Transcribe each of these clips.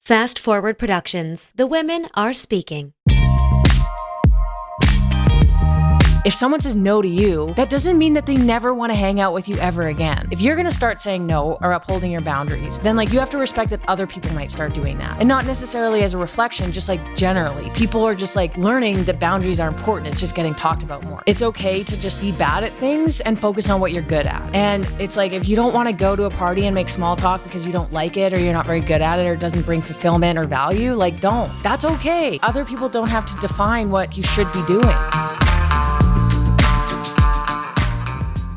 Fast Forward Productions. The women are speaking. If someone says no to you, that doesn't mean that they never want to hang out with you ever again. If you're going to start saying no or upholding your boundaries, then you have to respect that other people might start doing that. And not necessarily as a reflection, just generally. People are just learning that boundaries are important. It's just getting talked about more. It's okay to just be bad at things and focus on what you're good at. And it's if you don't want to go to a party and make small talk because you don't like it or you're not very good at it or it doesn't bring fulfillment or value, don't. That's okay. Other people don't have to define what you should be doing.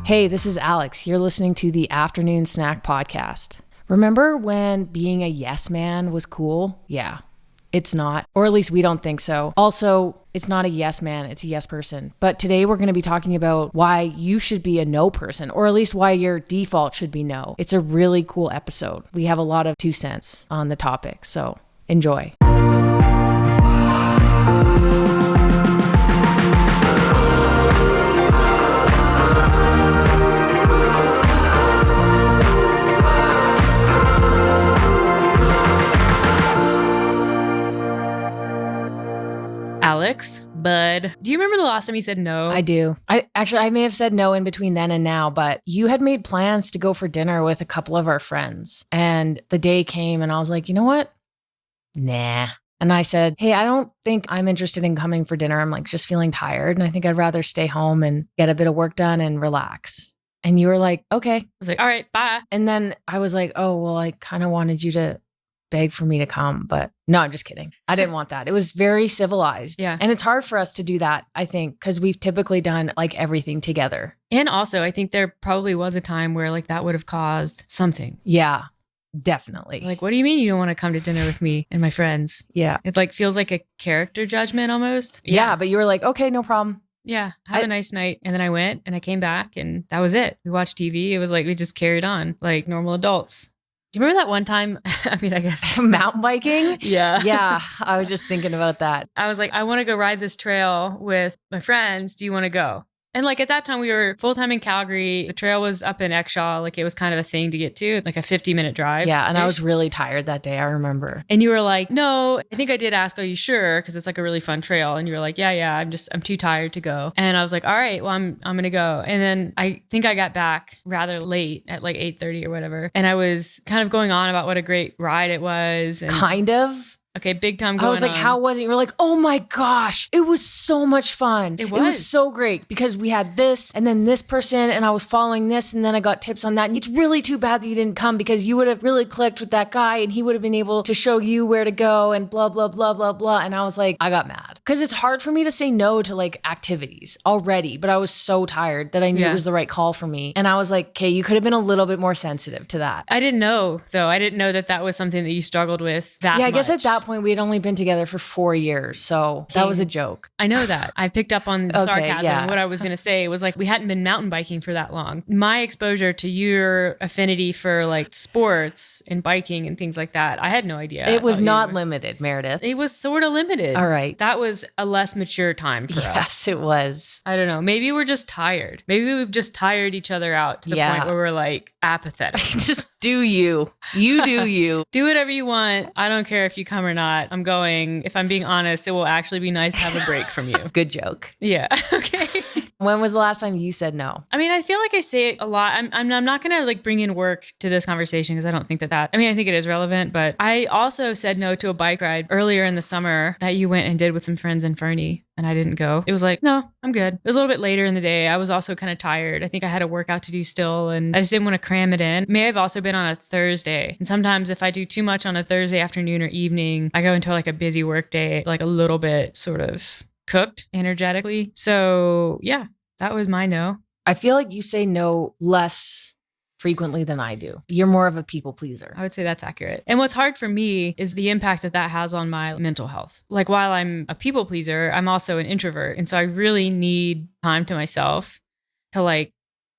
Hey, this is Alex. You're listening to the Afternoon Snack Podcast. Remember when being a yes man was cool? Yeah, it's not. Or at least we don't think so. Also, it's not a yes man, it's a yes person. But today we're going to be talking about why you should be a no person, or at least why your default should be no. It's a really cool episode. We have a lot of 2 cents on the topic, so enjoy. Alex, bud, do you remember the last time you said no? I do. I may have said no in between then and now, but you had made plans to go for dinner with a couple of our friends. And the day came and I was like, you know what? Nah. And I said, hey, I don't think I'm interested in coming for dinner. I'm just feeling tired. And I think I'd rather stay home and get a bit of work done and relax. And you were like, okay. I was like, all right, bye. And then I was like, oh, well, I kind of wanted you to beg for me to come, but no, I'm just kidding. I didn't want that. It was very civilized. Yeah. And it's hard for us to do that, I think, because we've typically done everything together. And also, I think there probably was a time where that would have caused something. Yeah, definitely. What do you mean you don't want to come to dinner with me and my friends? Yeah. It feels like a character judgment almost. Yeah, but you were like, okay, no problem. Yeah, have a nice night. And then I went and I came back and that was it. We watched TV. It was we just carried on like normal adults. Do you remember that one time? I guess. Mountain biking? Yeah. Yeah. I was just thinking about that. I was like, I want to go ride this trail with my friends. Do you want to go? And at that time we were full-time in Calgary. The trail was up in Exshaw. It was kind of a thing to get to, a 50-minute drive. Yeah. And I was really tired that day. I remember. And you were like, no, I think I did ask, are you sure? Because it's a really fun trail. And you were like, yeah, I'm too tired to go. And I was like, all right, well, I'm going to go. And then I think I got back rather late at 8:30 or whatever. And I was kind of going on about what a great ride it was. And kind of. Okay, big time going on. I was like, how was it? You were like, oh my gosh, it was so much fun. It It was so great because we had this and then this person and I was following this and then I got tips on that. And it's really too bad that you didn't come because you would have really clicked with that guy and he would have been able to show you where to go and blah, blah, blah, blah, blah. And I was like, I got mad because it's hard for me to say no to activities already, but I was so tired that I knew it was the right call for me. And I was like, okay, you could have been a little bit more sensitive to that. I didn't know though. I didn't know that was something that you struggled with that much. Yeah, I guess at that point we had only been together for 4 years. So that was a joke. I know that. I picked up on the sarcasm. Yeah. What I was going to say was we hadn't been mountain biking for that long. My exposure to your affinity for sports and biking and things like that, I had no idea. It was not limited, Meredith. It was sort of limited. All right. That was a less mature time for us. Yes, it was. I don't know. Maybe we're just tired. Maybe we've just tired each other out to the point where we're apathetic. Just do you. You do you. Do whatever you want. I don't care if you come or not. I'm going. If I'm being honest, it will actually be nice to have a break from you. Good joke. Yeah. Okay. When was the last time you said no? I feel like I say it a lot. I'm not going to bring in work to this conversation because I don't think that. I think it is relevant, but I also said no to a bike ride earlier in the summer that you went and did with some friends in Fernie. And I didn't go. It was no, I'm good. It was a little bit later in the day. I was also kind of tired. I think I had a workout to do still and I just didn't want to cram it in. May have also been on a Thursday. And sometimes if I do too much on a Thursday afternoon or evening, I go into a busy work day, a little bit sort of cooked energetically. So yeah, that was my no. I feel like you say no less frequently than I do. You're more of a people pleaser. I would say that's accurate. And what's hard for me is the impact that has on my mental health. While I'm a people pleaser, I'm also an introvert. And so I really need time to myself to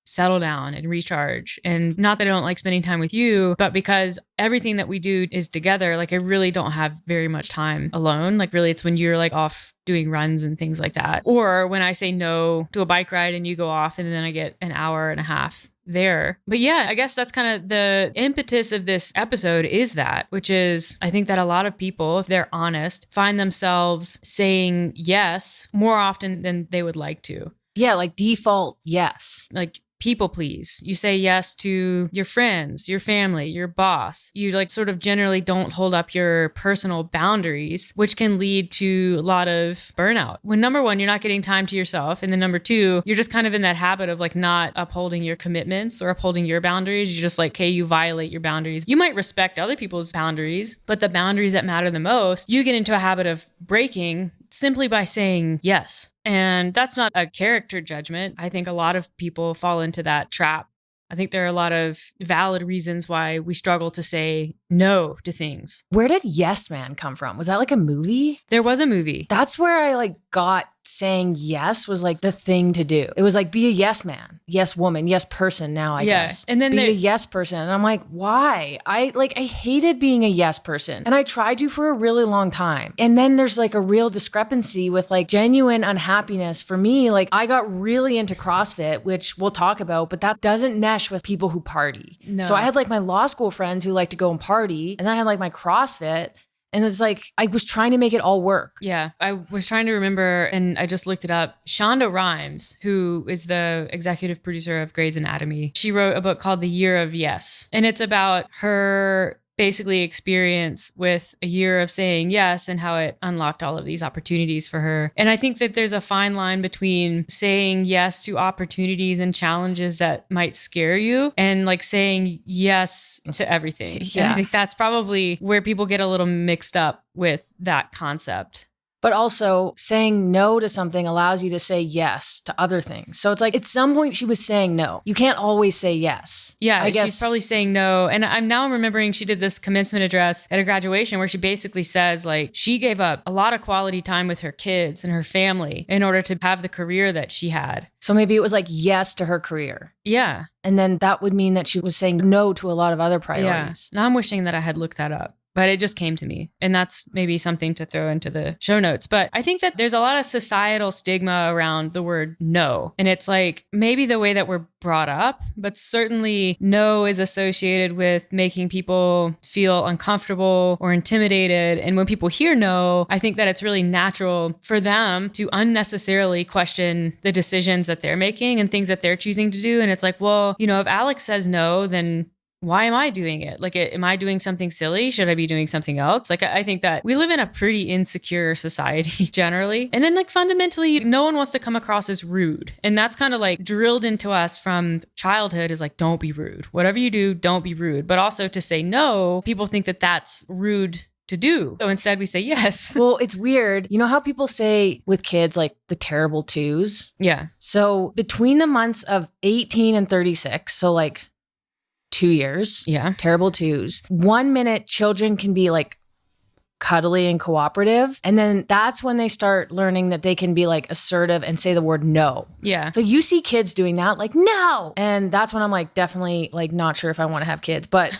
settle down and recharge. And not that I don't like spending time with you, but because everything that we do is together, I really don't have very much time alone. Really, it's when you're off doing runs and things like that. Or when I say no to a bike ride and you go off and then I get an hour and a half there. But yeah, I guess that's kind of the impetus of this episode is that, which is I think that a lot of people, if they're honest, find themselves saying yes more often than they would like to. Yeah, like default yes. Like people please. You say yes to your friends, your family, your boss. You like sort of generally don't hold up your personal boundaries, which can lead to a lot of burnout. When number one, you're not getting time to yourself. And then number two, you're just kind of in that habit of like not upholding your commitments or upholding your boundaries. You're just like, okay, you violate your boundaries. You might respect other people's boundaries, but the boundaries that matter the most, you get into a habit of breaking simply by saying yes. And that's not a character judgment. I think a lot of people fall into that trap. I think there are a lot of valid reasons why we struggle to say no to things. Where did Yes Man come from? Was that like a movie? There was a movie. That's where I like got saying yes was like the thing to do. It was like be a yes man, yes woman, yes person now, I guess. And then be a yes person. And I'm like, why? I hated being a yes person. And I tried to for a really long time. And then there's like a real discrepancy with like genuine unhappiness for me. Like I got really into CrossFit, which we'll talk about, but that doesn't mesh with people who party. No. So I had like my law school friends who like to go and party. And then I had like my CrossFit. And it's like, I was trying to make it all work. Yeah. I was trying to remember, and I just looked it up. Shonda Rhimes, who is the executive producer of Grey's Anatomy, she wrote a book called The Year of Yes. And it's about her basically experience with a year of saying yes and how it unlocked all of these opportunities for her. And I think that there's a fine line between saying yes to opportunities and challenges that might scare you and like saying yes to everything. Yeah. And I think that's probably where people get a little mixed up with that concept. But also saying no to something allows you to say yes to other things. So it's like at some point she was saying no. You can't always say yes. Yeah, I guess she's probably saying no. And I'm now remembering she did this commencement address at a graduation where she basically says like she gave up a lot of quality time with her kids and her family in order to have the career that she had. So maybe it was like yes to her career. Yeah. And then that would mean that she was saying no to a lot of other Yeah. priorities. Now I'm wishing that I had looked that up. But it just came to me. And that's maybe something to throw into the show notes. But I think that there's a lot of societal stigma around the word no. And it's like maybe the way that we're brought up, but certainly no is associated with making people feel uncomfortable or intimidated. And when people hear no, I think that it's really natural for them to unnecessarily question the decisions that they're making and things that they're choosing to do. And it's like, well, you know, if Alex says no, then why am I doing it? Like, am I doing something silly? Should I be doing something else? Like, I think that we live in a pretty insecure society generally. And then like fundamentally, no one wants to come across as rude. And that's kind of like drilled into us from childhood is like, don't be rude. Whatever you do, don't be rude. But also to say no, people think that that's rude to do. So instead we say yes. Well, it's weird. You know how people say with kids, like the terrible twos? Yeah. So between the months of 18 and 36, so like 2 years. Yeah. Terrible twos. 1 minute children can be like cuddly and cooperative. And then that's when they start learning that they can be like assertive and say the word no. Yeah. So you see kids doing that, like, no. And that's when I'm like, definitely like not sure if I want to have kids, but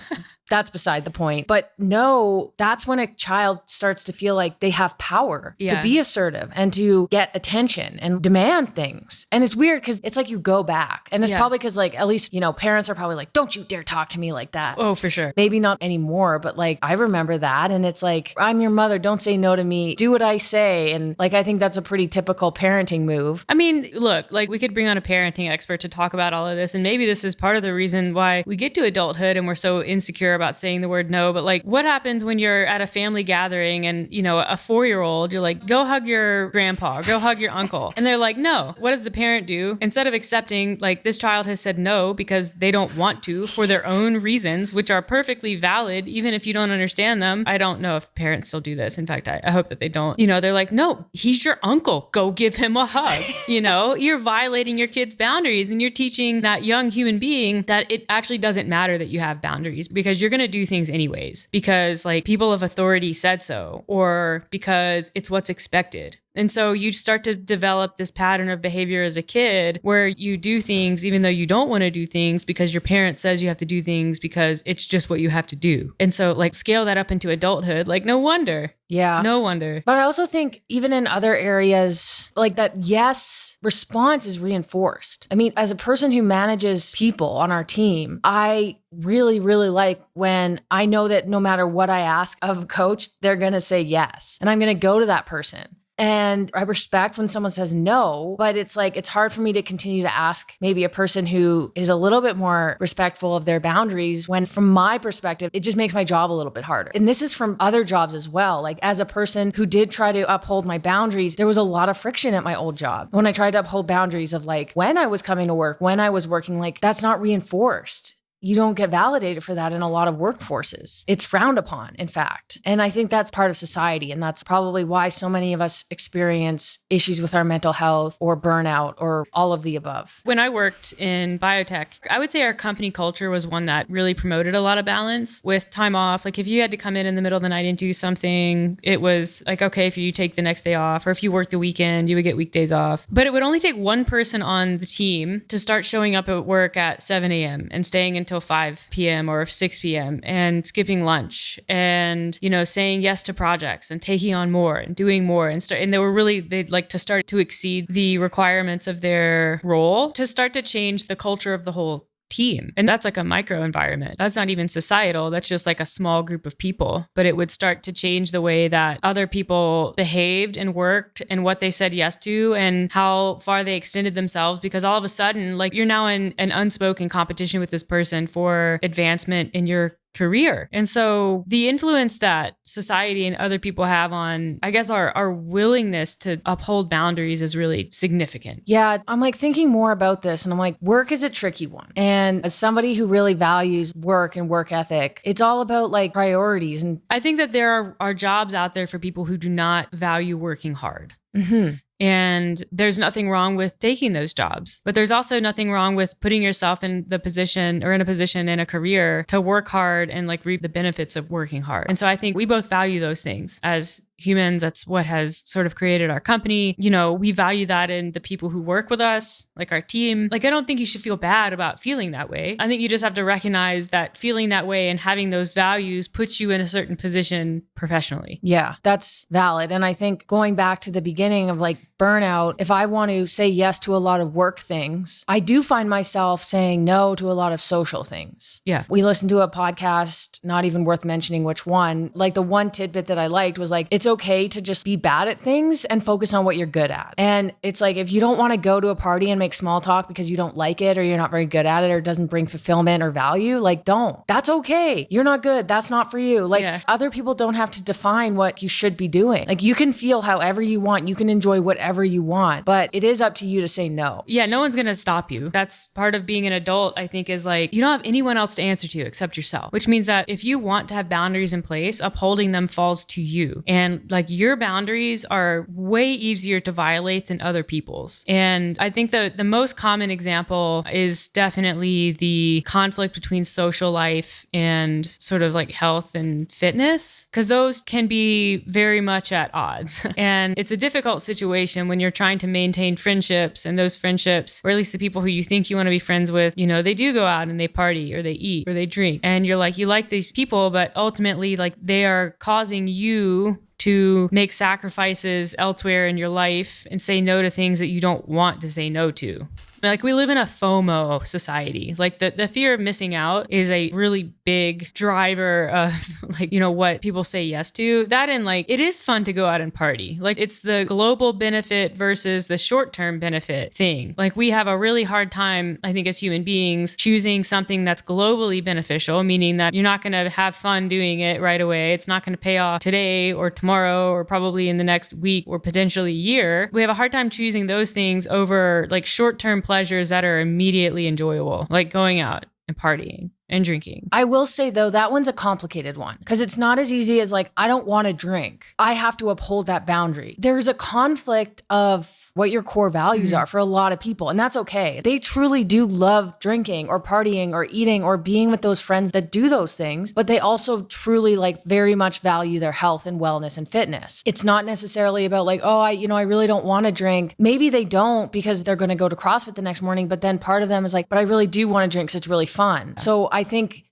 that's beside the point. But no, that's when a child starts to feel like they have power to be assertive and to get attention and demand things. And it's weird because it's like you go back. And it's probably because like, at least, you know, parents are probably like, don't you dare talk to me like that. Oh, for sure. Maybe not anymore, but like I remember that. And it's like, I'm your mother. Don't say no to me. Do what I say. And like, I think that's a pretty typical parenting move. I mean, look, like we could bring on a parenting expert to talk about all of this. And maybe this is part of the reason why we get to adulthood and we're so insecure about saying the word no. But like, what happens when you're at a family gathering and, you know, a 4-year-old, you're like, go hug your grandpa, go hug your uncle. And they're like, no. What does the parent do? Instead of accepting, like, this child has said no because they don't want to for their own reasons, which are perfectly valid, even if you don't understand them. I don't know if parents still do this. In fact, I hope that they don't. You know, they're like, no, he's your uncle. Go give him a hug. You know, you're violating your kid's boundaries and you're teaching that young human being that it actually doesn't matter that you have boundaries because you're going to do things anyways because like people of authority said so or because it's what's expected. And so you start to develop this pattern of behavior as a kid where you do things even though you don't want to do things because your parent says you have to do things because it's just what you have to do. And so like scale that up into adulthood, like no wonder. Yeah. No wonder. But I also think even in other areas, like that yes response is reinforced. I mean, as a person who manages people on our team, I really, really like when I know that no matter what I ask of a coach, they're going to say yes. And I'm going to go to that person. And I respect when someone says no, but it's like, it's hard for me to continue to ask maybe a person who is a little bit more respectful of their boundaries when from my perspective, it just makes my job a little bit harder. And this is from other jobs as well. Like as a person who did try to uphold my boundaries, there was a lot of friction at my old job. When I tried to uphold boundaries of like when I was coming to work, when I was working, like that's not reinforced. You don't get validated for that in a lot of workforces. It's frowned upon, in fact. And I think that's part of society. And that's probably why so many of us experience issues with our mental health or burnout or all of the above. When I worked in biotech, I would say our company culture was one that really promoted a lot of balance with time off. Like if you had to come in the middle of the night and do something, it was like, okay, if you take the next day off, or if you worked the weekend, you would get weekdays off. But it would only take one person on the team to start showing up at work at 7 a.m. and staying until 5 p.m. or 6 p.m. and skipping lunch and, saying yes to projects and taking on more and doing more and they'd like to start to exceed the requirements of their role to start to change the culture of the whole team. And that's like a micro environment. That's not even societal. That's just like a small group of people. But it would start to change the way that other people behaved and worked and what they said yes to and how far they extended themselves. Because all of a sudden, like you're now in an unspoken competition with this person for advancement in your career. And so the influence that society and other people have on, I guess, our willingness to uphold boundaries is really significant. Yeah, I'm like thinking more about this and I'm like, work is a tricky one. And as somebody who really values work and work ethic, it's all about like priorities. And I think that there are jobs out there for people who do not value working hard. Mm-hmm. And there's nothing wrong with taking those jobs, but there's also nothing wrong with putting yourself in the position or in a position in a career to work hard and like reap the benefits of working hard. And so I think we both value those things as humans. That's what has sort of created our company. We value that in the people who work with us, like our team. Like, I don't think you should feel bad about feeling that way. I think you just have to recognize that feeling that way and having those values puts you in a certain position professionally. Yeah, that's valid. And I think going back to the beginning of like burnout, if I want to say yes to a lot of work things, I do find myself saying no to a lot of social things. Yeah. We listened to a podcast, not even worth mentioning which one. Like the one tidbit that I liked was like, it's okay to just be bad at things and focus on what you're good at. And it's like, if you don't want to go to a party and make small talk because you don't like it or you're not very good at it or it doesn't bring fulfillment or value, like don't. That's okay. You're not good. That's not for you. Like other people don't have to define what you should be doing. Like you can feel however you want. You can enjoy whatever you want, but it is up to you to say no. Yeah, no one's going to stop you. That's part of being an adult, I think, is like, you don't have anyone else to answer to except yourself, which means that if you want to have boundaries in place, upholding them falls to you. And like your boundaries are way easier to violate than other people's. And I think the most common example is definitely the conflict between social life and sort of like health and fitness, because those can be very much at odds. And it's a difficult situation when you're trying to maintain friendships, and those friendships, or at least the people who you think you want to be friends with, they do go out and they party or they eat or they drink. And you're like, you like these people, but ultimately like they are causing you to make sacrifices elsewhere in your life and say no to things that you don't want to say no to. Like we live in a FOMO society. Like the fear of missing out is a really big driver of like, what people say yes to. That and like, it is fun to go out and party. Like it's the global benefit versus the short-term benefit thing. Like we have a really hard time, I think, as human beings choosing something that's globally beneficial, meaning that you're not going to have fun doing it right away. It's not going to pay off today or tomorrow or probably in the next week or potentially year. We have a hard time choosing those things over like short-term pleasures that are immediately enjoyable, like going out and partying and drinking. I will say though, that one's a complicated one because it's not as easy as like, I don't want to drink. I have to uphold that boundary. There's a conflict of what your core values are for a lot of people. And that's okay. They truly do love drinking or partying or eating or being with those friends that do those things, but they also truly like very much value their health and wellness and fitness. It's not necessarily about like, oh, I really don't want to drink. Maybe they don't because they're going to go to CrossFit the next morning. But then part of them is like, but I really do want to drink because it's really fun. So I think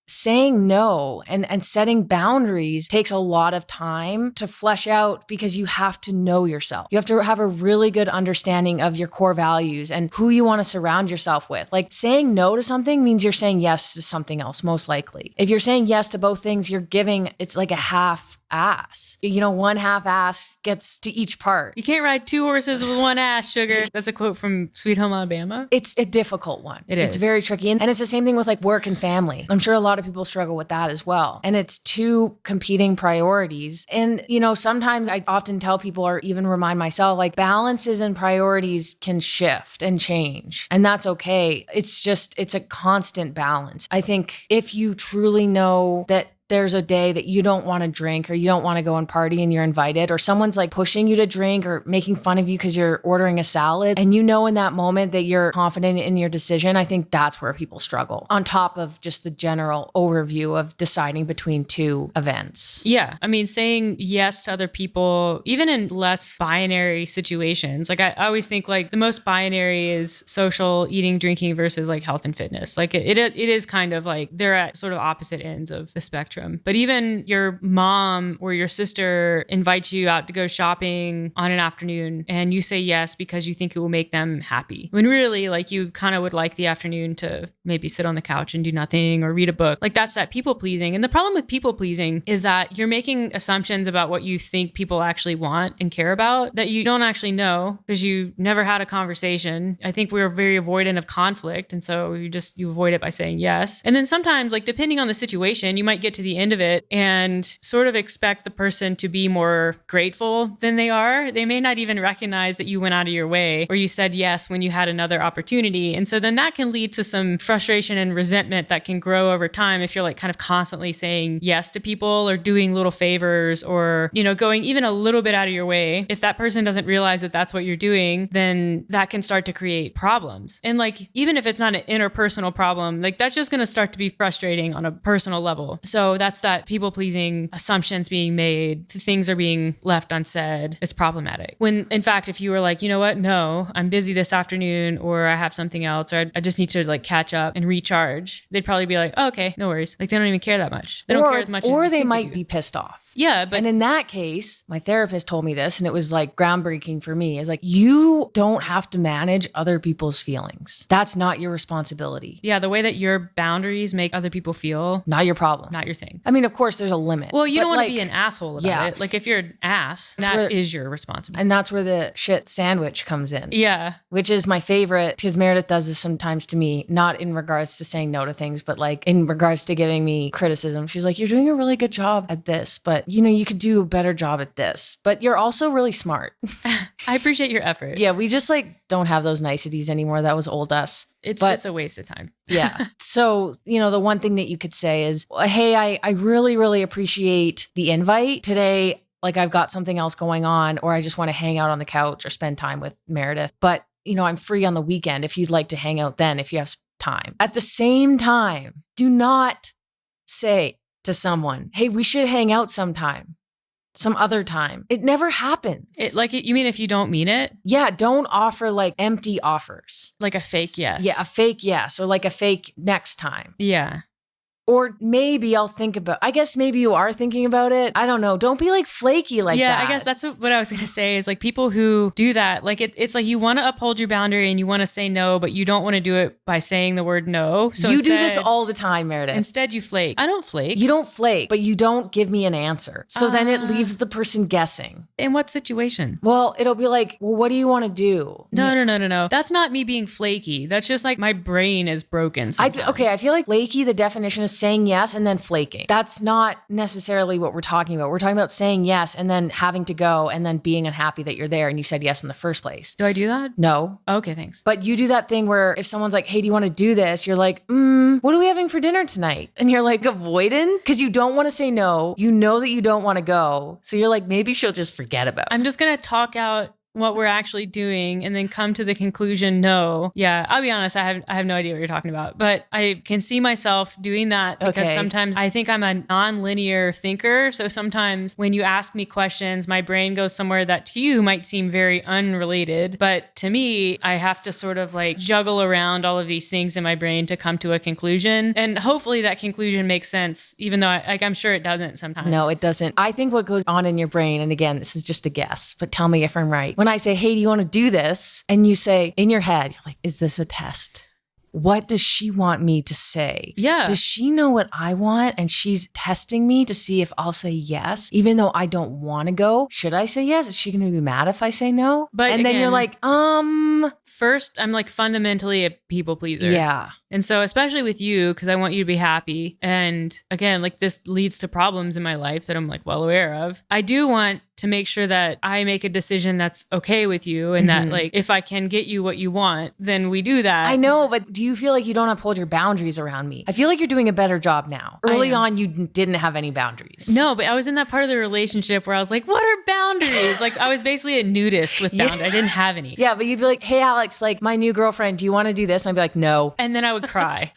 saying no and setting boundaries takes a lot of time to flesh out because you have to know yourself. You have to have a really good understanding of your core values and who you want to surround yourself with. Like saying no to something means you're saying yes to something else, most likely. If you're saying yes to both things, you're giving, it's like a half ass. One half ass gets to each part. You can't ride two horses with one ass, sugar. That's a quote from Sweet Home Alabama. It's a difficult one. It's very tricky. And it's the same thing with like work and family. I'm sure a lot of people struggle with that as well. And it's two competing priorities. And, sometimes I often tell people or even remind myself, like balances and priorities can shift and change. And that's okay. It's a constant balance. I think if you truly know that there's a day that you don't want to drink or you don't want to go and party and you're invited, or someone's like pushing you to drink or making fun of you because you're ordering a salad, and in that moment that you're confident in your decision, I think that's where people struggle, on top of just the general overview of deciding between two events. Yeah. I mean, saying yes to other people, even in less binary situations. Like I always think like the most binary is social, eating, drinking versus like health and fitness. Like it is kind of like they're at sort of opposite ends of the spectrum. But even your mom or your sister invites you out to go shopping on an afternoon and you say yes because you think it will make them happy. When really like you kind of would like the afternoon to maybe sit on the couch and do nothing or read a book. Like that's that people pleasing. And the problem with people pleasing is that you're making assumptions about what you think people actually want and care about that you don't actually know because you never had a conversation. I think we're very avoidant of conflict. And so you avoid it by saying yes. And then sometimes like depending on the situation, you might get to the end of it and sort of expect the person to be more grateful than they are. They may not even recognize that you went out of your way or you said yes when you had another opportunity. And so then that can lead to some frustration and resentment that can grow over time if you're like kind of constantly saying yes to people or doing little favors or, going even a little bit out of your way. If that person doesn't realize that that's what you're doing, then that can start to create problems. And like, even if it's not an interpersonal problem, like that's just going to start to be frustrating on a personal level. So that's that people pleasing, assumptions being made, things are being left unsaid. It's problematic. When in fact, if you were like, you know what? No, I'm busy this afternoon or I have something else or I just need to like catch up and recharge. They'd probably be like, oh, okay, no worries. Like they don't even care that much. They don't care as much as or they might be pissed off. Yeah. But and in that case, my therapist told me this and it was like groundbreaking for me. Is like, you don't have to manage other people's feelings. That's not your responsibility. Yeah. The way that your boundaries make other people feel. Not your problem. Not your thing. I mean, of course there's a limit. Well, you don't want to be an asshole about it. Like if you're an ass, that is your responsibility. And that's where the shit sandwich comes in. Yeah. Which is my favorite because Meredith does this sometimes to me, not in regards to saying no to things, but like in regards to giving me criticism. She's like, you're doing a really good job at this, but you could do a better job at this, but you're also really smart. I appreciate your effort. Yeah. We just like don't have those niceties anymore. That was old us. It's just a waste of time. Yeah. So, the one thing that you could say is, hey, I really, really appreciate the invite today. Like I've got something else going on, or I just want to hang out on the couch or spend time with Meredith. But, I'm free on the weekend if you'd like to hang out then, if you have time. At the same time, do not say to someone, hey, we should hang out sometime. Some other time. It never happens. You mean if you don't mean it? Yeah, don't offer like empty offers. Like a fake yes. Yeah, a fake yes, or like a fake next time. Yeah. Or maybe I'll think about, I guess maybe you are thinking about it. I don't know. Don't be like flaky like that. Yeah, I guess that's what I was going to say is like people who do that, like it's like you want to uphold your boundary and you want to say no, but you don't want to do it by saying the word no. So you do this all the time, Meredith. Instead you flake. I don't flake. You don't flake, but you don't give me an answer. So then it leaves the person guessing. In what situation? Well, it'll be like, well, what do you want to do? No. That's not me being flaky. That's just like my brain is broken. I feel like flaky, the definition is saying yes and then flaking. That's not necessarily what we're talking about. We're talking about saying yes and then having to go and then being unhappy that you're there and you said yes in the first place. Do I do that? No. Okay, thanks. But you do that thing where if someone's like, hey, do you want to do this? You're like, what are we having for dinner tonight? And you're like avoiding because you don't want to say no. You know that you don't want to go. So you're like, maybe she'll just forget about it. I'm just going to talk out what we're actually doing and then come to the conclusion, no. Yeah, I'll be honest, I have no idea what you're talking about, but I can see myself doing that because sometimes I think I'm a non-linear thinker. So sometimes when you ask me questions, my brain goes somewhere that to you might seem very unrelated. But to me, I have to sort of like juggle around all of these things in my brain to come to a conclusion. And hopefully that conclusion makes sense, even though I'm sure it doesn't sometimes. No, it doesn't. I think what goes on in your brain, and again, this is just a guess, but tell me if I'm right. When I say, hey, do you want to do this? And you say in your head, you're like, is this a test? What does she want me to say? Yeah. Does she know what I want? And she's testing me to see if I'll say yes, even though I don't want to go. Should I say yes? Is she going to be mad if I say no? But and then you're like, first, I'm like fundamentally a people pleaser. Yeah. And so, especially with you, because I want you to be happy. And again, like this leads to problems in my life that I'm like well aware of. I do want to make sure that I make a decision that's okay with you and that like if I can get you what you want, then we do that. I know, but do you feel like you don't uphold your boundaries around me? I feel like you're doing a better job now. Early on, you didn't have any boundaries. No, but I was in that part of the relationship where I was like, what are boundaries? Like I was basically a nudist with boundaries. I didn't have any. Yeah, but you'd be like, hey, Alex, like my new girlfriend, do you want to do this? And I'd be like, no. And then I would cry.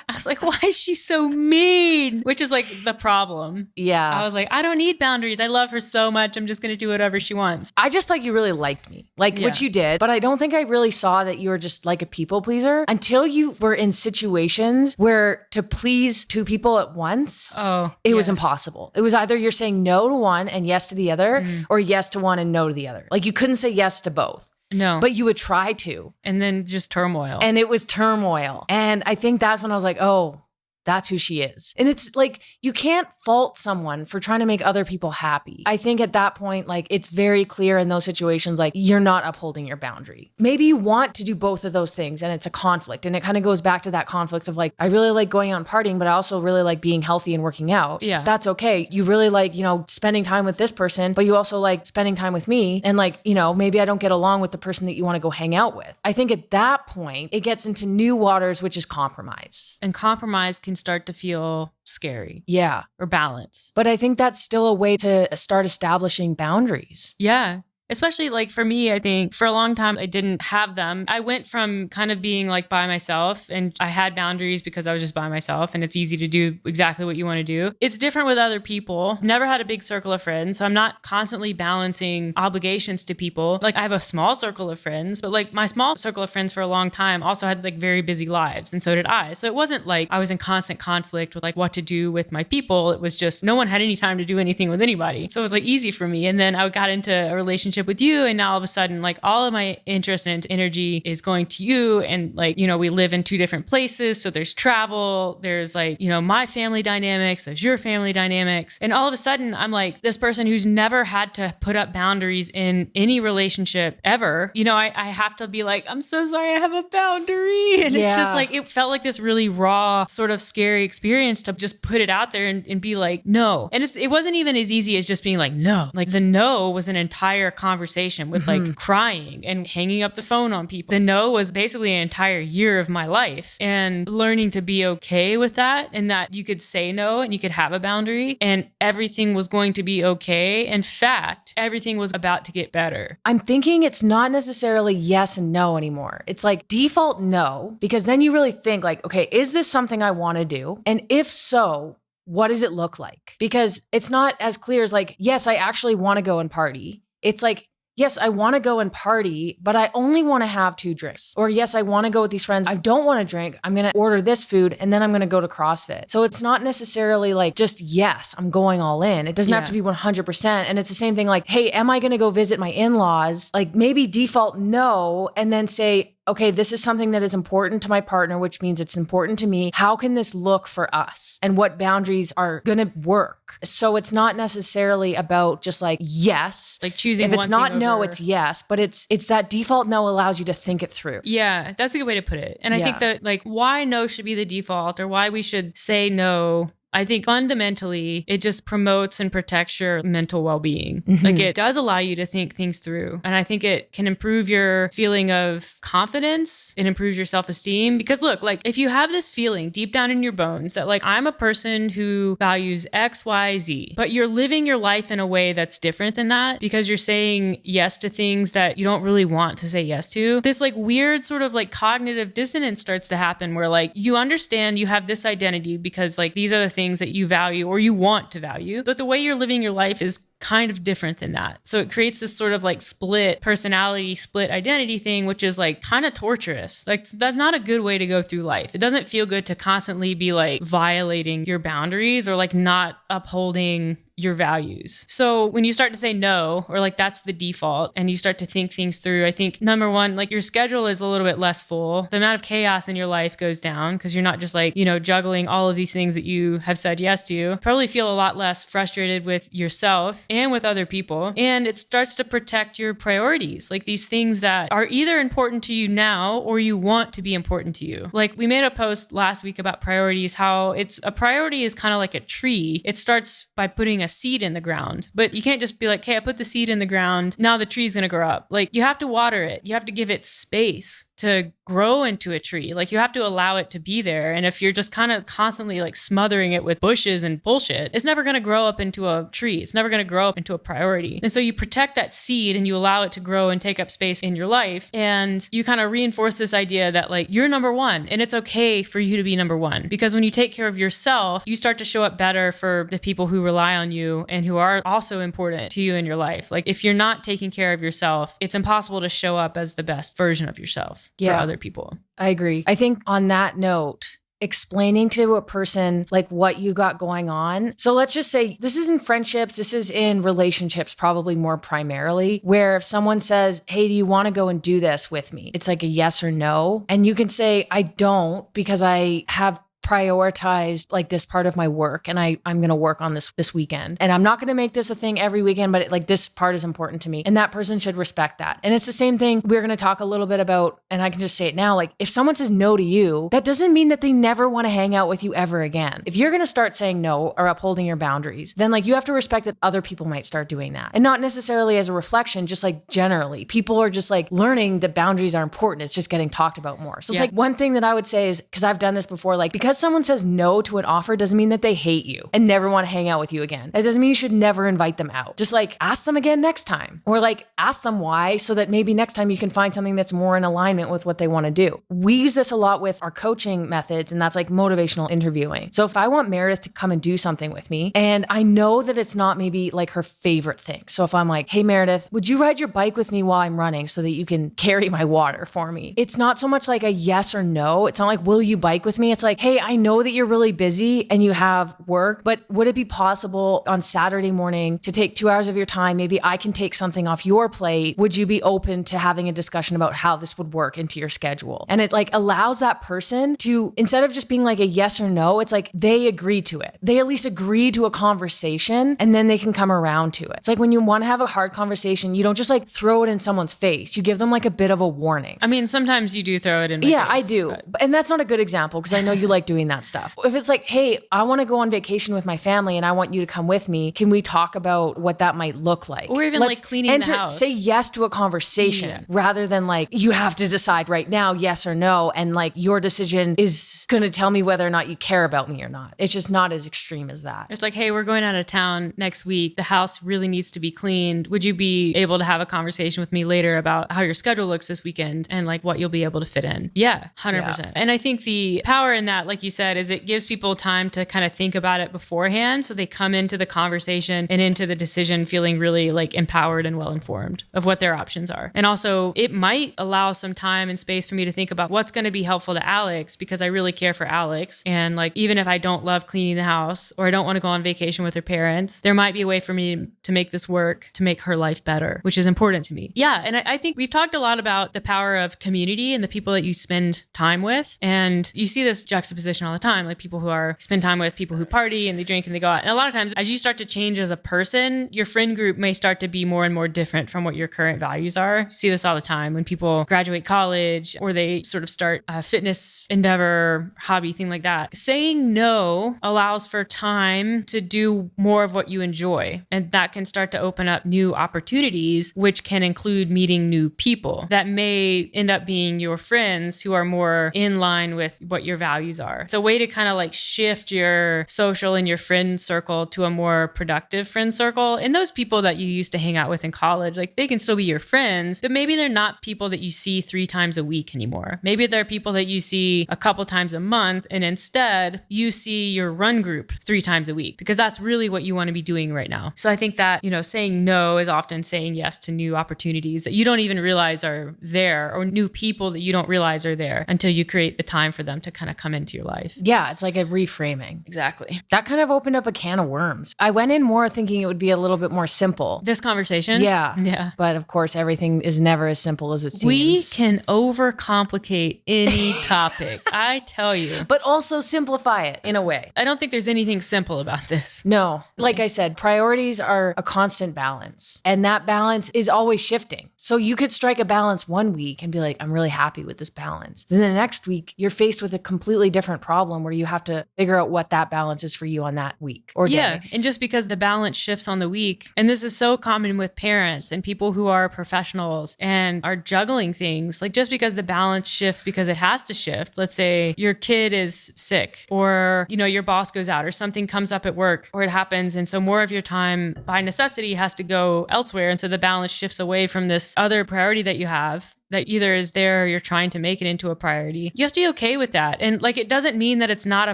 I was like, why is she so mean? Which is like the problem. Yeah. I was like, I don't need boundaries. I love her so much. I'm just going to do whatever she wants. I just thought you really liked me, which you did. But I don't think I really saw that you were just like a people pleaser until you were in situations where to please two people at once, it was impossible. It was either you're saying no to one and yes to the other or yes to one and no to the other. Like you couldn't say yes to both. No. But you would try to. And then just turmoil. And it was turmoil. And I think that's when I was like, oh, that's who she is. And it's like, you can't fault someone for trying to make other people happy. I think at that point, like, it's very clear in those situations, like, you're not upholding your boundary. Maybe you want to do both of those things and it's a conflict. And it kind of goes back to that conflict of like, I really like going out and partying, but I also really like being healthy and working out. Yeah. That's okay. You really like, spending time with this person, but you also like spending time with me. And like, maybe I don't get along with the person that you want to go hang out with. I think at that point, it gets into new waters, which is compromise. And compromise can start to feel scary. Yeah. Or balance. But I think that's still a way to start establishing boundaries. Yeah. Especially like for me, I think for a long time, I didn't have them. I went from kind of being like by myself and I had boundaries because I was just by myself and it's easy to do exactly what you want to do. It's different with other people. Never had a big circle of friends. So I'm not constantly balancing obligations to people. Like I have a small circle of friends, but like my small circle of friends for a long time also had like very busy lives. And so did I. So it wasn't like I was in constant conflict with like what to do with my people. It was just no one had any time to do anything with anybody. So it was like easy for me. And then I got into a relationship with you and now all of a sudden like all of my interest and energy is going to you and like we live in two different places, so there's travel, there's like my family dynamics, there's your family dynamics, and all of a sudden I'm like this person who's never had to put up boundaries in any relationship ever. I have to be like, I'm so sorry, I have a boundary, and it's just like it felt like this really raw sort of scary experience to just put it out there and be like no. And it wasn't even as easy as just being like no. Like the no was an entire conversation with like crying and hanging up the phone on people. The no was basically an entire year of my life, and learning to be okay with that, and that you could say no and you could have a boundary and everything was going to be okay. In fact, everything was about to get better. I'm thinking it's not necessarily yes and no anymore. It's like default no, because then you really think like, okay, is this something I want to do? And if so, what does it look like? Because it's not as clear as like, yes, I actually want to go and party. It's like, yes, I want to go and party, but I only want to have 2 drinks. Or yes, I want to go with these friends. I don't want to drink. I'm going to order this food and then I'm going to go to CrossFit. So it's not necessarily like just, yes, I'm going all in. It doesn't have to be 100%. And it's the same thing like, hey, am I going to go visit my in-laws? Like maybe default no, and then say, okay, this is something that is important to my partner, which means it's important to me. How can this look for us? And what boundaries are going to work? So it's not necessarily about just like, yes. Like choosing if it's one not thing no, over- it's yes. But it's that default no allows you to think it through. Yeah, that's a good way to put it. And I think that like why no should be the default or why we should say no, I think fundamentally it just promotes and protects your mental well-being. Like it does allow you to think things through. And I think it can improve your feeling of confidence. It improves your self-esteem because look, like if you have this feeling deep down in your bones that like I'm a person who values X, Y, Z, but you're living your life in a way that's different than that because you're saying yes to things that you don't really want to say yes to, this like weird sort of like cognitive dissonance starts to happen where like you understand you have this identity because like these are the things that you value or you want to value, but the way you're living your life is kind of different than that. So it creates this sort of like split personality, split identity thing, which is like kind of torturous. Like that's not a good way to go through life. It doesn't feel good to constantly be like violating your boundaries or like not upholding your values. So when you start to say no, or like that's the default and you start to think things through, I think number one, like your schedule is a little bit less full. The amount of chaos in your life goes down because you're not just like, you know, juggling all of these things that you have said yes to. Probably feel a lot less frustrated with yourself and with other people. And it starts to protect your priorities, like these things that are either important to you now or you want to be important to you. Like we made a post last week about priorities, how it's a priority is kind of like a tree. It starts by putting a seed in the ground, but you can't just be like, hey, I put the seed in the ground. Now the tree's going to grow up. Like you have to water it. You have to give it space to grow into a tree. Like you have to allow it to be there. And if you're just kind of constantly like smothering it with bushes and bullshit, it's never going to grow up into a tree. It's never going to grow up into a priority. And so you protect that seed and you allow it to grow and take up space in your life. And you kind of reinforce this idea that like you're number one and it's okay for you to be number one. Because when you take care of yourself, you start to show up better for the people who rely on you and who are also important to you in your life. Like if you're not taking care of yourself, it's impossible to show up as the best version of yourself for other people. I agree. I think on that note, explaining to a person like what you got going on. So let's just say this is in friendships, this is in relationships, probably more primarily, where if someone says, hey, do you want to go and do this with me? It's like a yes or no. And you can say, I don't because I have prioritized like this part of my work and I'm going to work on this weekend. And I'm not going to make this a thing every weekend, but like this part is important to me. And that person should respect that. And it's the same thing we're going to talk a little bit about, and I can just say it now, like if someone says no to you, that doesn't mean that they never want to hang out with you ever again. If you're going to start saying no or upholding your boundaries, then like you have to respect that other people might start doing that. And not necessarily as a reflection, just like generally, people are just like learning that boundaries are important. It's just getting talked about more. So it's like one thing that I would say is, because I've done this before, like because someone says no to an offer doesn't mean that they hate you and never want to hang out with you again. That doesn't mean you should never invite them out. Just like ask them again next time, or like ask them why, so that maybe next time you can find something that's more in alignment with what they want to do. We use this a lot with our coaching methods, and that's like motivational interviewing. So if I want Meredith to come and do something with me, and I know that it's not maybe like her favorite thing. So if I'm like, hey Meredith, would you ride your bike with me while I'm running so that you can carry my water for me? It's not so much like a yes or no. It's not like, will you bike with me? It's like, hey, I know that you're really busy and you have work, but would it be possible on Saturday morning to take 2 hours of your time? Maybe I can take something off your plate. Would you be open to having a discussion about how this would work into your schedule? And it like allows that person to, instead of just being like a yes or no, it's like they agree to it. They at least agree to a conversation and then they can come around to it. It's like when you want to have a hard conversation, you don't just like throw it in someone's face. You give them like a bit of a warning. I mean, sometimes you do throw it in my face. I do. But. And that's not a good example because I know you like doing that stuff. If it's like, hey, I want to go on vacation with my family and I want you to come with me, can we talk about what that might look like? Or even like cleaning the house. Say yes to a conversation rather than like, you have to decide right now, yes or no. And like your decision is going to tell me whether or not you care about me or not. It's just not as extreme as that. It's like, hey, we're going out of town next week. The house really needs to be cleaned. Would you be able to have a conversation with me later about how your schedule looks this weekend and like what you'll be able to fit in? Yeah, 100%. Yeah. And I think the power in that, like like you said, is it gives people time to kind of think about it beforehand. So they come into the conversation and into the decision feeling really like empowered and well-informed of what their options are. And also it might allow some time and space for me to think about what's going to be helpful to Alex, because I really care for Alex. And like, even if I don't love cleaning the house or I don't want to go on vacation with her parents, there might be a way for me to make this work, to make her life better, which is important to me. Yeah. And I think we've talked a lot about the power of community and the people that you spend time with. And you see this juxtaposition all the time, like people who spend time with people who party and they drink and they go out. And a lot of times as you start to change as a person, your friend group may start to be more and more different from what your current values are. You see this all the time when people graduate college or they sort of start a fitness endeavor, hobby, thing like that. Saying no allows for time to do more of what you enjoy. And that can start to open up new opportunities, which can include meeting new people that may end up being your friends who are more in line with what your values are. It's a way to kind of like shift your social and your friend circle to a more productive friend circle. And those people that you used to hang out with in college, like they can still be your friends, but maybe they're not people that you see 3 times a week anymore. Maybe they're people that you see a couple times a month, and instead you see your run group 3 times a week, because that's really what you want to be doing right now. So I think that, saying no is often saying yes to new opportunities that you don't even realize are there, or new people that you don't realize are there until you create the time for them to kind of come into your life. Yeah, it's like a reframing. Exactly. That kind of opened up a can of worms. I went in more thinking it would be a little bit more simple. This conversation? Yeah. But of course, everything is never as simple as it seems. We can overcomplicate any topic, I tell you. But also simplify it in a way. I don't think there's anything simple about this. No. Like I said, priorities are a constant balance. And that balance is always shifting. So you could strike a balance one week and be like, I'm really happy with this balance. Then the next week, you're faced with a completely different problem where you have to figure out what that balance is for you on that week or day. Yeah. And just because the balance shifts on the week, and this is so common with parents and people who are professionals and are juggling things, like just because the balance shifts because it has to shift. Let's say your kid is sick, or, your boss goes out, or something comes up at work, or it happens. And so more of your time by necessity has to go elsewhere. And so the balance shifts away from this other priority that you have that either is there or you're trying to make it into a priority. You have to be okay with that. And like, it doesn't mean that it's not a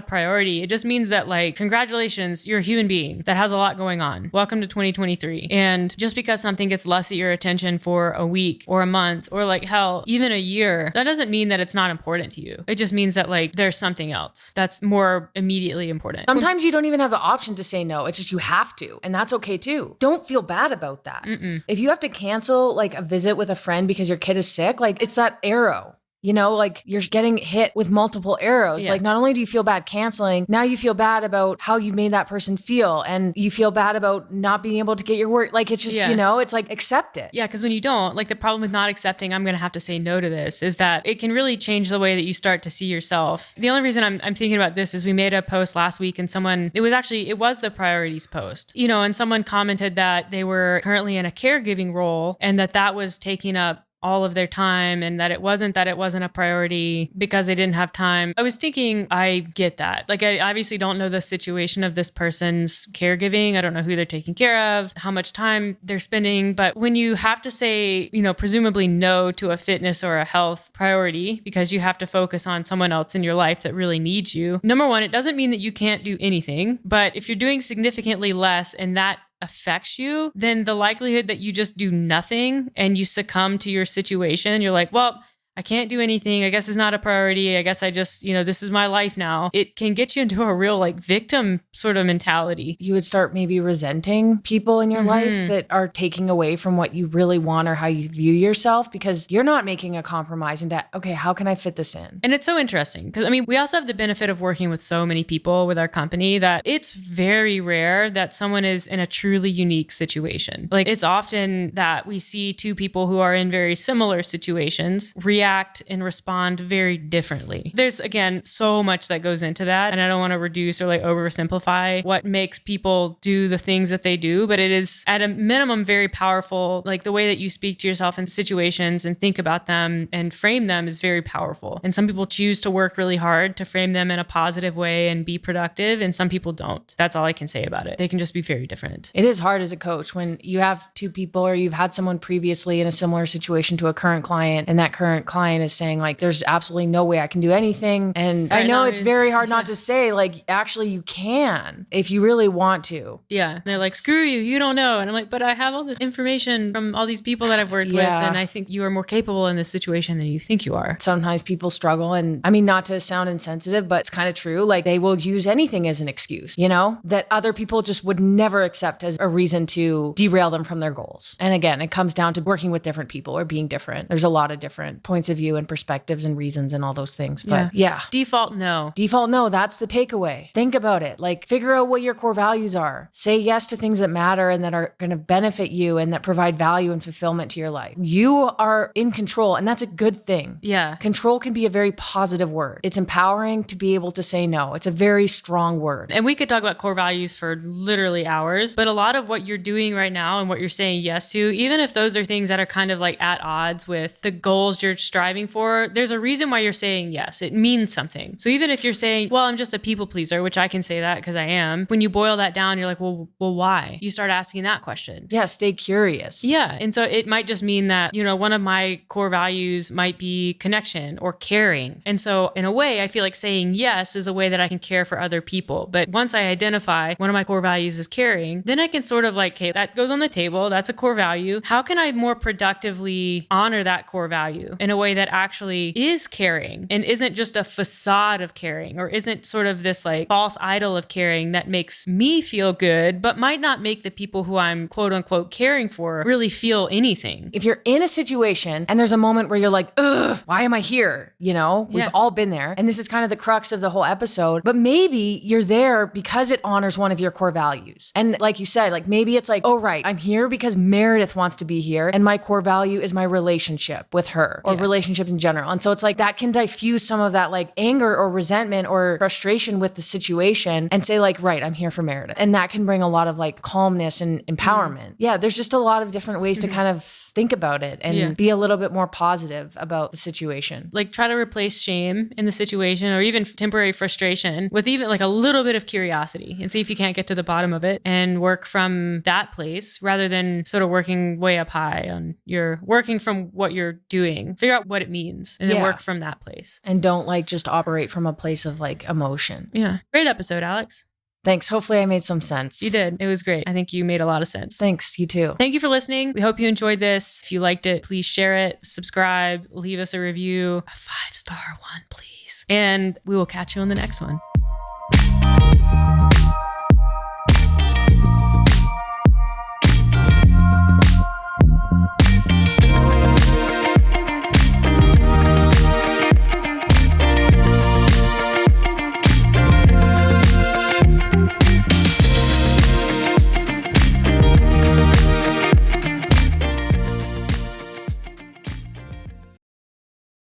priority. It just means that like, congratulations, you're a human being that has a lot going on. Welcome to 2023. And just because something gets less of your attention for a week or a month or like hell, even a year, that doesn't mean that it's not important to you. It just means that like, there's something else that's more immediately important. Sometimes you don't even have the option to say no. It's just you have to. And that's okay too. Don't feel bad about that. If you have to cancel like a visit with a friend because your kid is sick, like it's that arrow. Like you're getting hit with multiple arrows. Yeah. Like not only do you feel bad canceling, now you feel bad about how you made that person feel, and you feel bad about not being able to get your work. Like it's just, it's like accept it. Yeah. Because when you don't, like the problem with not accepting, I'm going to have to say no to this, is that it can really change the way that you start to see yourself. The only reason I'm thinking about this is we made a post last week and it was the priorities post, and someone commented that they were currently in a caregiving role and that was taking up all of their time, and that it wasn't a priority because they didn't have time. I was thinking, I get that. Like, I obviously don't know the situation of this person's caregiving. I don't know who they're taking care of, how much time they're spending. But when you have to say, presumably no to a fitness or a health priority because you have to focus on someone else in your life that really needs you. Number one, it doesn't mean that you can't do anything, but if you're doing significantly less and that affects you, then the likelihood that you just do nothing and you succumb to your situation, you're like, well, I can't do anything. I guess it's not a priority. I guess I just, this is my life now. It can get you into a real like victim sort of mentality. You would start maybe resenting people in your life that are taking away from what you really want or how you view yourself, because you're not making a compromise into, okay, how can I fit this in? And it's so interesting because we also have the benefit of working with so many people with our company that it's very rare that someone is in a truly unique situation. Like it's often that we see 2 people who are in very similar situations react and respond very differently. There's, again, so much that goes into that. And I don't want to reduce or like oversimplify what makes people do the things that they do, but it is at a minimum very powerful. Like the way that you speak to yourself in situations and think about them and frame them is very powerful. And some people choose to work really hard to frame them in a positive way and be productive. And some people don't. That's all I can say about it. They can just be very different. It is hard as a coach when you have 2 people or you've had someone previously in a similar situation to a current client, and that current client is saying like, there's absolutely no way I can do anything. And I know it's very hard not to say like, actually you can, if you really want to. Yeah. And they're like, screw you, you don't know. And I'm like, but I have all this information from all these people that I've worked with. And I think you are more capable in this situation than you think you are. Sometimes people struggle. And I mean, not to sound insensitive, but it's kind of true. Like they will use anything as an excuse, you know, that other people just would never accept as a reason to derail them from their goals. And again, it comes down to working with different people or being different. There's a lot of different points of view and perspectives and reasons and all those things. But yeah. Default no. Default no. That's the takeaway. Think about it. Like figure out what your core values are. Say yes to things that matter and that are going to benefit you and that provide value and fulfillment to your life. You are in control, and that's a good thing. Yeah. Control can be a very positive word. It's empowering to be able to say no. It's a very strong word. And we could talk about core values for literally hours, but a lot of what you're doing right now and what you're saying yes to, even if those are things that are kind of like at odds with the goals you're striving for, there's a reason why you're saying yes. It means something. So even if you're saying, well, I'm just a people pleaser, which I can say that because I am, when you boil that down, you're like, well, why? You start asking that question. Yeah, stay curious. Yeah. And so it might just mean that, you know, one of my core values might be connection or caring. And so in a way, I feel like saying yes is a way that I can care for other people. But once I identify one of my core values is caring, then I can sort of like, okay, that goes on the table. That's a core value. How can I more productively honor that core value in a way that actually is caring and isn't just a facade of caring or isn't sort of this like false idol of caring that makes me feel good, but might not make the people who I'm quote unquote caring for really feel anything. If you're in a situation and there's a moment where you're like, ugh, why am I here? You know, we've all been there. And this is kind of the crux of the whole episode, but maybe you're there because it honors one of your core values. And like you said, like maybe it's like, oh, right, I'm here because Meredith wants to be here. And my core value is my relationship with her or relationships in general. And so it's like that can diffuse some of that like anger or resentment or frustration with the situation and say like, right, I'm here for Meredith. And that can bring a lot of like calmness and empowerment. Yeah, there's just a lot of different ways to kind of think about it and be a little bit more positive about the situation. Like try to replace shame in the situation or even temporary frustration with even like a little bit of curiosity and see if you can't get to the bottom of it and work from that place rather than sort of working way up high on your working from what you're doing. Figure out what it means and then work from that place. And don't like just operate from a place of like emotion. Yeah. Great episode, Alex. Thanks. Hopefully I made some sense. You did. It was great. I think you made a lot of sense. Thanks. You too. Thank you for listening. We hope you enjoyed this. If you liked it, please share it, subscribe, leave us a review, a 5-star one, please. And we will catch you on the next one.